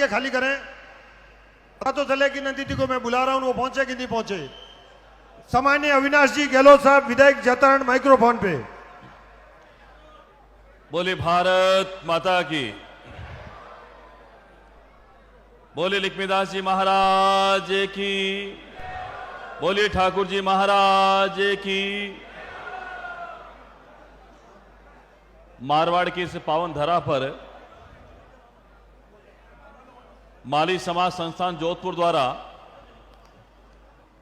जगह खाली करें। पता तो चले कि नंदी को मैं बुला रहा हूं, वो पहुंचे कि नहीं पहुंचे। सामान्य अविनाश जी गहलोत साहब, विधायक जैतारण, माइक्रोफोन पे। बोले भारत माता की, बोले लक्ष्मीदास जी महाराज की, बोले ठाकुर जी महाराज की। मारवाड़ की इस पावन धरा पर माली समाज संस्थान जोधपुर द्वारा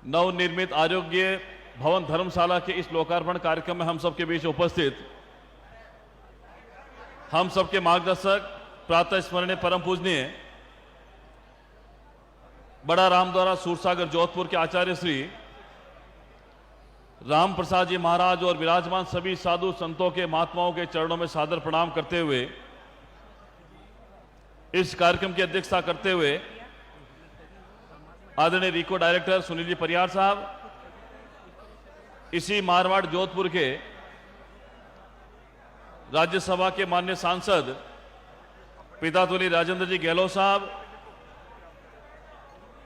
नवनिर्मित आरोग्य भवन धर्मशाला के इस लोकार्पण कार्यक्रम में हम सबके बीच उपस्थित हम सबके मार्गदर्शक प्रातः स्मरणीय परम पूजनीय बड़ा रामद्वारा सूरसागर जोधपुर के आचार्य श्री राम प्रसाद जी महाराज और विराजमान सभी साधु संतों के महात्माओं के चरणों में सादर प्रणाम करते हुए इस कार्यक्रम की अध्यक्षता करते हुए आदरणीय रिको डायरेक्टर सुनील जी परियार साहब, इसी मारवाड़ जोधपुर के राज्यसभा के माननीय सांसद पितातुली राजेंद्र जी गहलोत साहब,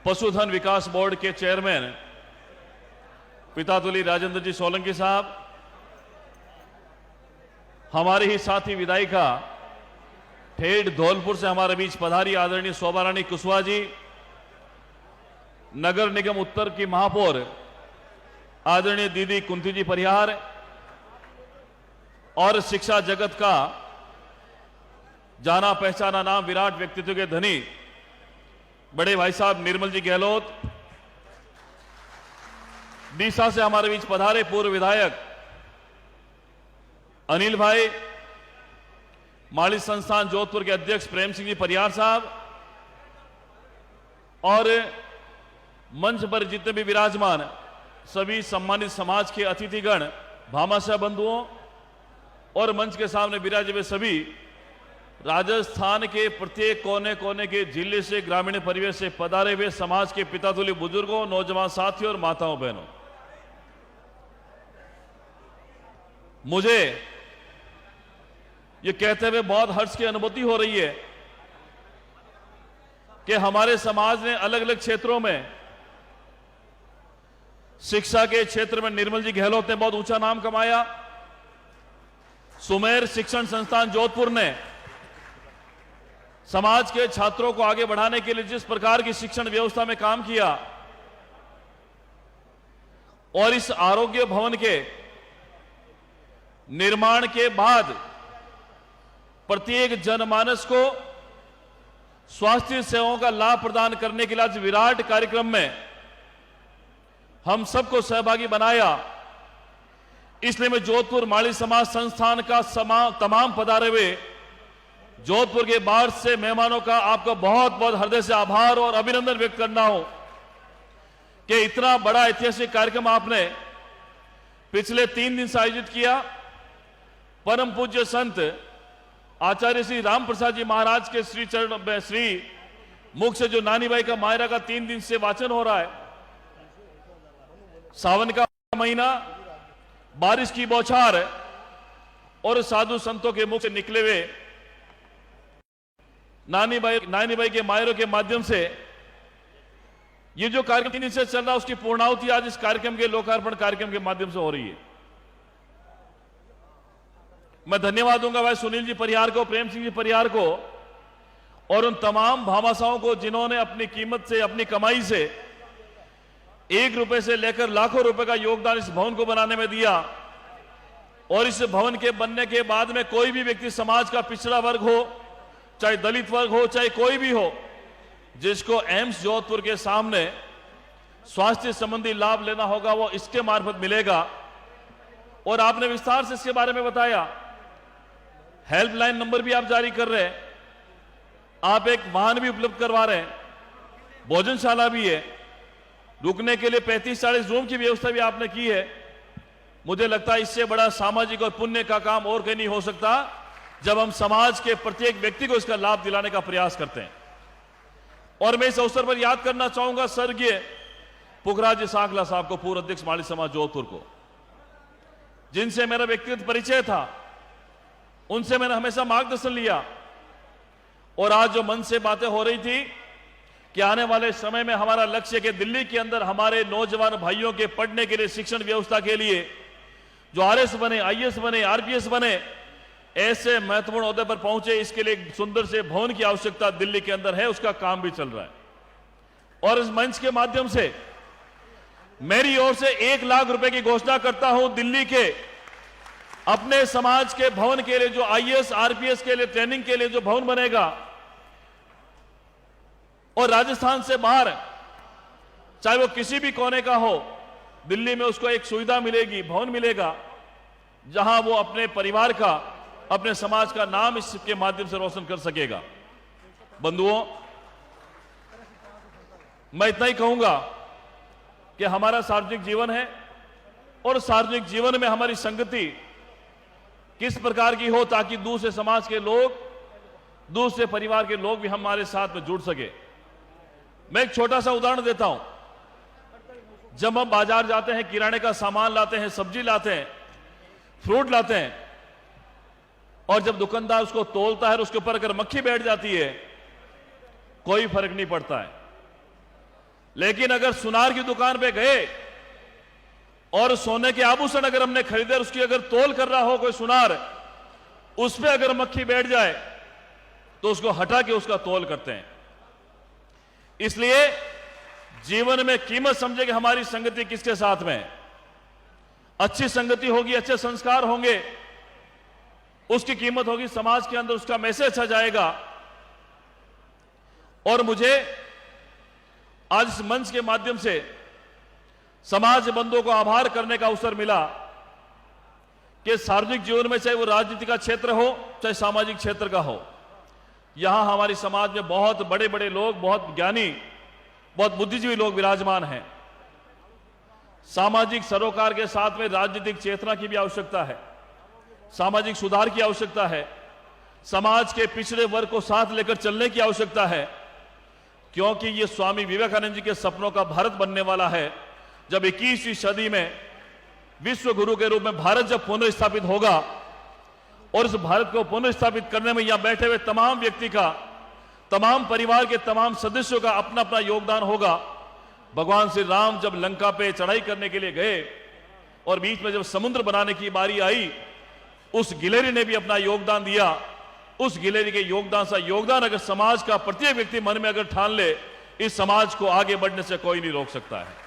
पशुधन विकास बोर्ड के चेयरमैन पितातुली राजेंद्र जी सोलंकी साहब, हमारे ही साथी विधायिका ठेठ धौलपुर से हमारे बीच पधारी आदरणीय शोभा रानी कुशवाहा जी, नगर निगम उत्तर की महापौर आदरणीय दीदी कुंती जी परिहार और शिक्षा जगत का जाना पहचाना नाम विराट व्यक्तित्व के धनी बड़े भाई साहब निर्मल जी गहलोत, डीसा से हमारे बीच पधारे पूर्व विधायक अनिल भाई, माली संस्थान जोधपुर के अध्यक्ष प्रेम सिंह जी परियार साहब और मंच पर जितने भी विराजमान सभी सम्मानित समाज के अतिथिगण, भामाशाह बंधुओं और मंच के सामने विराजे हुए सभी राजस्थान के प्रत्येक कोने कोने के जिले से, ग्रामीण परिवेश से पधारे हुए समाज के पितातुल्य बुजुर्गों, नौजवान साथियों और माताओं बहनों, मुझे ये कहते हुए बहुत हर्ष की अनुभूति हो रही है कि हमारे समाज ने अलग अलग क्षेत्रों में, शिक्षा के क्षेत्र में निर्मल जी गहलोत ने बहुत ऊंचा नाम कमाया। सुमेर शिक्षण संस्थान जोधपुर ने समाज के छात्रों को आगे बढ़ाने के लिए जिस प्रकार की शिक्षण व्यवस्था में काम किया और इस आरोग्य भवन के निर्माण के बाद प्रत्येक जनमानस को स्वास्थ्य सेवाओं का लाभ प्रदान करने के लिए आज विराट कार्यक्रम में हम सबको सहभागी बनाया। इसलिए मैं जोधपुर माली समाज संस्थान का तमाम पधारे हुए जोधपुर के बाहर से मेहमानों का आपका बहुत बहुत हृदय से आभार और अभिनंदन व्यक्त करना हो कि इतना बड़ा ऐतिहासिक कार्यक्रम आपने पिछले 3 दिन से आयोजित किया। परम पूज्य संत आचार्य श्री राम प्रसाद जी महाराज के श्री चरण में श्री मुख से जो नानी बाई का मायरा का 3 दिन से वाचन हो रहा है। सावन का महीना, बारिश की बौछार और साधु संतों के मुख से निकले हुए नानी बाई के मायरों के माध्यम से ये जो कार्यक्रम 3 दिन से चल रहा है उसकी पूर्णाहुति आज इस कार्यक्रम के लोकार्पण कार्यक्रम के माध्यम से हो रही है। मैं धन्यवाद दूंगा भाई सुनील जी परिहार को, प्रेम सिंह जी परिहार को और उन तमाम भामाशाहों को जिन्होंने अपनी कीमत से, अपनी कमाई से 1 रुपए से लेकर लाखों रुपए का योगदान इस भवन को बनाने में दिया। और इस भवन के बनने के बाद में कोई भी व्यक्ति, समाज का पिछड़ा वर्ग हो, चाहे दलित वर्ग हो, चाहे कोई भी हो, जिसको एम्स जोधपुर के सामने स्वास्थ्य संबंधी लाभ लेना होगा वो इसके मार्फत मिलेगा। और आपने विस्तार से इसके बारे में बताया। हेल्पलाइन नंबर भी आप जारी कर रहे हैं, आप एक वाहन भी उपलब्ध करवा रहे हैं, भोजनशाला भी है, रुकने के लिए 35-40 रूम की व्यवस्था भी आपने की है। मुझे लगता है इससे बड़ा सामाजिक और पुण्य का काम और कहीं नहीं हो सकता जब हम समाज के प्रत्येक व्यक्ति को इसका लाभ दिलाने का प्रयास करते हैं। और मैं इस अवसर पर याद करना चाहूंगा स्वर्गीय पुखराज सांकला साहब को, पूर्व अध्यक्ष माली समाज जोधपुर को, जिनसे मेरा व्यक्तिगत परिचय था, उनसे मैंने हमेशा मार्गदर्शन लिया और आज जो मन से बातें हो रही थी कि आने वाले समय में हमारा लक्ष्य कि दिल्ली के अंदर हमारे नौजवान भाइयों के पढ़ने के लिए शिक्षण व्यवस्था के लिए जो आरएस बने, आईएएस बने, आरपीएस बने, ऐसे महत्वपूर्ण ओहदे पर पहुंचे, इसके लिए एक सुंदर से भवन की आवश्यकता दिल्ली के अंदर है। उसका काम भी चल रहा है। और इस मंच के माध्यम से मेरी ओर से 1 लाख रुपए की घोषणा करता हूं। दिल्ली के अपने समाज के भवन के लिए, जो आईएएस आरपीएस के लिए ट्रेनिंग के लिए जो भवन बनेगा, और राजस्थान से बाहर चाहे वो किसी भी कोने का हो, दिल्ली में उसको एक सुविधा मिलेगी, भवन मिलेगा, जहां वो अपने परिवार का, अपने समाज का नाम इसके माध्यम से रोशन कर सकेगा। बंधुओं, मैं इतना ही कहूंगा कि हमारा सार्वजनिक जीवन है और सार्वजनिक जीवन में हमारी संगति किस प्रकार की हो ताकि दूसरे समाज के लोग, दूसरे परिवार के लोग भी हमारे साथ में जुड़ सके। मैं एक छोटा सा उदाहरण देता हूं। जब हम बाजार जाते हैं, किराने का सामान लाते हैं, सब्जी लाते हैं, फ्रूट लाते हैं, और जब दुकानदार उसको तोलता है और उसके ऊपर अगर मक्खी बैठ जाती है, कोई फर्क नहीं पड़ता है। लेकिन अगर सुनार की दुकान पे गए और सोने के आभूषण अगर हमने खरीदे और उसकी अगर तोल कर रहा हो कोई सुनार, उस पे अगर मक्खी बैठ जाए तो उसको हटा के उसका तोल करते हैं। इसलिए जीवन में कीमत समझे कि हमारी संगति किसके साथ में है। अच्छी संगति होगी, अच्छे संस्कार होंगे, उसकी कीमत होगी, समाज के अंदर उसका मैसेज अच्छा जाएगा। और मुझे आज इस मंच के माध्यम से समाज बंधुओं को आभार करने का अवसर मिला कि सार्वजनिक जीवन में, चाहे वो राजनीति का क्षेत्र हो, चाहे सामाजिक क्षेत्र का हो, यहां हमारी समाज में बहुत बड़े बड़े लोग, बहुत ज्ञानी, बहुत बुद्धिजीवी लोग विराजमान हैं। सामाजिक सरोकार के साथ में राजनीतिक चेतना की भी आवश्यकता है, सामाजिक सुधार की आवश्यकता है, समाज के पिछड़े वर्ग को साथ लेकर चलने की आवश्यकता है, क्योंकि ये स्वामी विवेकानंद जी के सपनों का भारत बनने वाला है। जब 21वीं सदी में विश्व गुरु के रूप में भारत जब पुनर्स्थापित होगा, और इस भारत को पुनर्स्थापित करने में यहां बैठे हुए तमाम व्यक्ति का, तमाम परिवार के तमाम सदस्यों का अपना अपना योगदान होगा। भगवान श्री राम जब लंका पे चढ़ाई करने के लिए गए और बीच में जब समुद्र बनाने की बारी आई, उस गिलहरी ने भी अपना योगदान दिया। उस गिलहरी के योगदान सा योगदान अगर समाज का प्रत्येक व्यक्ति मन में अगर ठान ले, इस समाज को आगे बढ़ने से कोई नहीं रोक सकता है।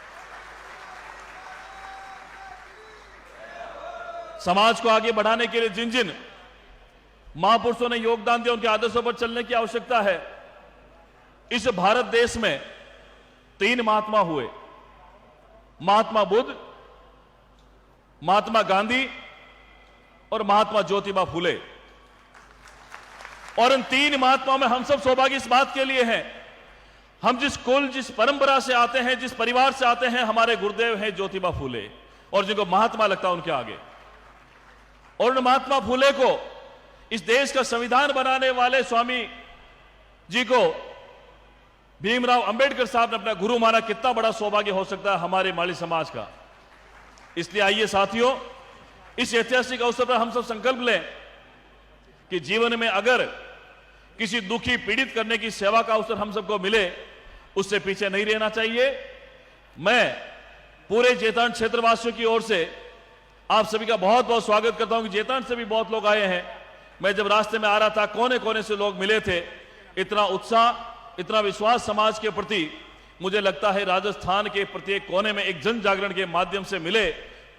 समाज को आगे बढ़ाने के लिए जिन जिन महापुरुषों ने योगदान दिया, उनके आदर्शों पर चलने की आवश्यकता है। इस भारत देश में 3 महात्मा हुए, महात्मा बुद्ध, महात्मा गांधी और महात्मा ज्योतिबा फुले। और इन 3 महात्माओं में हम सब सौभाग्य इस बात के लिए हैं, हम जिस कुल, जिस परंपरा से आते हैं, जिस परिवार से आते हैं, हमारे गुरुदेव हैं ज्योतिबा फुले, और जिनको महात्मा लगता है उनके आगे। और उन महात्मा फुले को इस देश का संविधान बनाने वाले स्वामी जी को भीमराव अंबेडकर साहब ने अपना गुरु माना। कितना बड़ा सौभाग्य हो सकता है हमारे माली समाज का। इसलिए आइए साथियों, इस ऐतिहासिक अवसर पर हम सब संकल्प लें कि जीवन में अगर किसी दुखी, पीड़ित करने की सेवा का अवसर हम सबको मिले, उससे पीछे नहीं रहना चाहिए। मैं पूरे जेतान क्षेत्रवासियों की ओर से आप सभी का बहुत बहुत स्वागत करता हूं कि जेतान से भी बहुत लोग आए हैं। मैं जब रास्ते में आ रहा था, कोने कोने से लोग मिले थे। इतना उत्साह, इतना विश्वास समाज के प्रति, मुझे लगता है राजस्थान के प्रत्येक कोने में एक जन जागरण के माध्यम से मिले,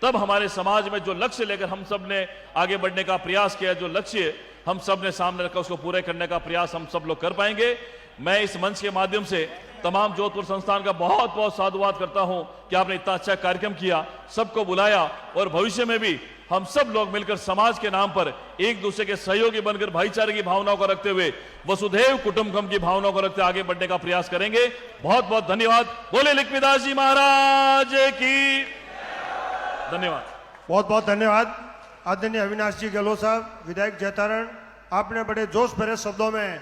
तब हमारे समाज में जो लक्ष्य लेकर हम सब ने आगे बढ़ने का प्रयास किया, जो लक्ष्य हम सब ने सामने रखा, उसको पूरे करने का प्रयास हम सब लोग कर पाएंगे। मैं इस मंच के माध्यम से तमाम जोधपुर संस्थान का बहुत बहुत साधुवाद करता हूं कि आपने इतना अच्छा कार्यक्रम किया, सबको बुलाया, और भविष्य में भी हम सब लोग मिलकर समाज के नाम पर एक दूसरे के सहयोगी बनकर भाईचारे की भावनाओं को रखते हुए, वसुधैव कुटुंबकम की भावनाओं को रखते आगे बढ़ने का प्रयास करेंगे। बहुत बहुत धन्यवाद। बोले लक्ष्मीदास जी महाराज की धन्यवाद। बहुत बहुत धन्यवाद आदरणीय अविनाश जी गहलोत साहब, विधायक जैतारण। आपने बड़े जोश भरे शब्दों में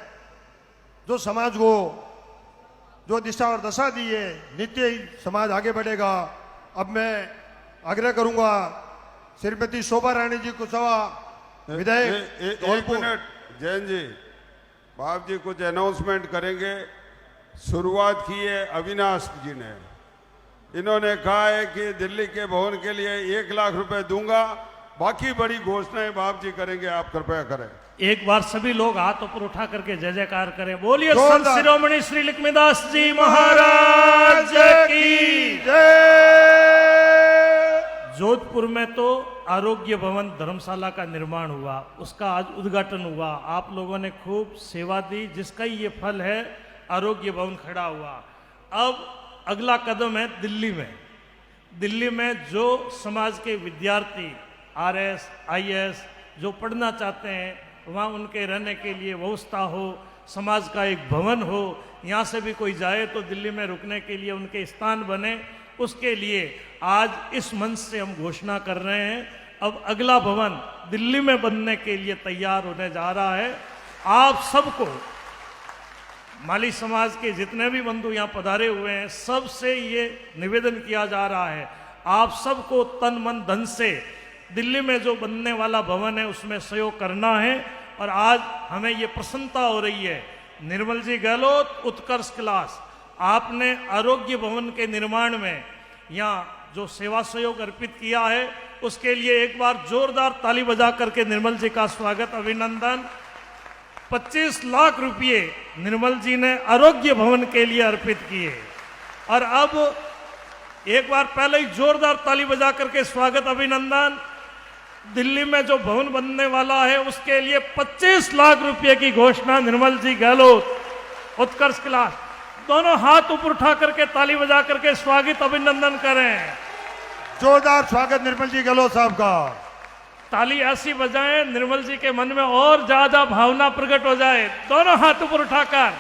जो समाज को जो दिशा और दशा दी है, नित्य ही समाज आगे बढ़ेगा। अब मैं आग्रह करूंगा श्रीमती शोभा रानी जी कुशवाहा, विधायक एक मिनट जैन जी, बाप जी कुछ अनाउंसमेंट करेंगे। शुरुआत की है अविनाश जी ने। इन्होंने कहा है कि दिल्ली के भवन के लिए 1 लाख रुपए दूंगा, बाकी बड़ी घोषणाएं बाप जी करेंगे, आप कृपया करें। एक बार सभी लोग हाथ ऊपर उठा करके जय जयकार करें। बोलिए जोरदार। संत शिरोमणि श्री लक्ष्मीदास जी महाराज की। जय। जोधपुर में तो आरोग्य भवन धर्मशाला का निर्माण हुआ, उसका आज उद्घाटन हुआ। आप लोगों ने खूब सेवा दी, जिसका ही ये फल है आरोग्य भवन खड़ा हुआ। अब अगला कदम है दिल्ली में। दिल्ली में जो समाज के विद्यार्थी आरएस आईएएस जो पढ़ना चाहते हैं, वहाँ उनके रहने के लिए व्यवस्था हो, समाज का एक भवन हो, यहाँ से भी कोई जाए तो दिल्ली में रुकने के लिए उनके स्थान बने, उसके लिए आज इस मंच से हम घोषणा कर रहे हैं। अब अगला भवन दिल्ली में बनने के लिए तैयार होने जा रहा है। आप सबको, माली समाज के जितने भी बंधु यहाँ पधारे हुए हैं, सबसे ये निवेदन किया जा रहा है, आप सबको तन मन धन से दिल्ली में जो बनने वाला भवन है उसमें सहयोग करना है। और आज हमें ये प्रसन्नता हो रही है, निर्मल जी गहलोत उत्कर्ष क्लास, आपने आरोग्य भवन के निर्माण में यहाँ जो सेवा सहयोग अर्पित किया है, उसके लिए एक बार जोरदार ताली बजा करके निर्मल जी का स्वागत, अभिनंदन। 25 लाख रुपये निर्मल जी ने आरोग्य भवन के लिए अर्पित किए। और अब एक बार पहले ही जोरदार ताली बजा करके स्वागत, अभिनंदन। दिल्ली में जो भवन बनने वाला है उसके लिए 25 लाख रुपए की घोषणा निर्मल जी गहलोत उत्कर्ष क्लास। दोनों हाथ ऊपर उठा करके ताली बजा करके स्वागत अभिनंदन करें। जोरदार स्वागत निर्मल जी गहलोत साहब का। ताली ऐसी बजाएं निर्मल जी के मन में और ज्यादा भावना प्रकट हो जाए। दोनों हाथ ऊपर उठाकर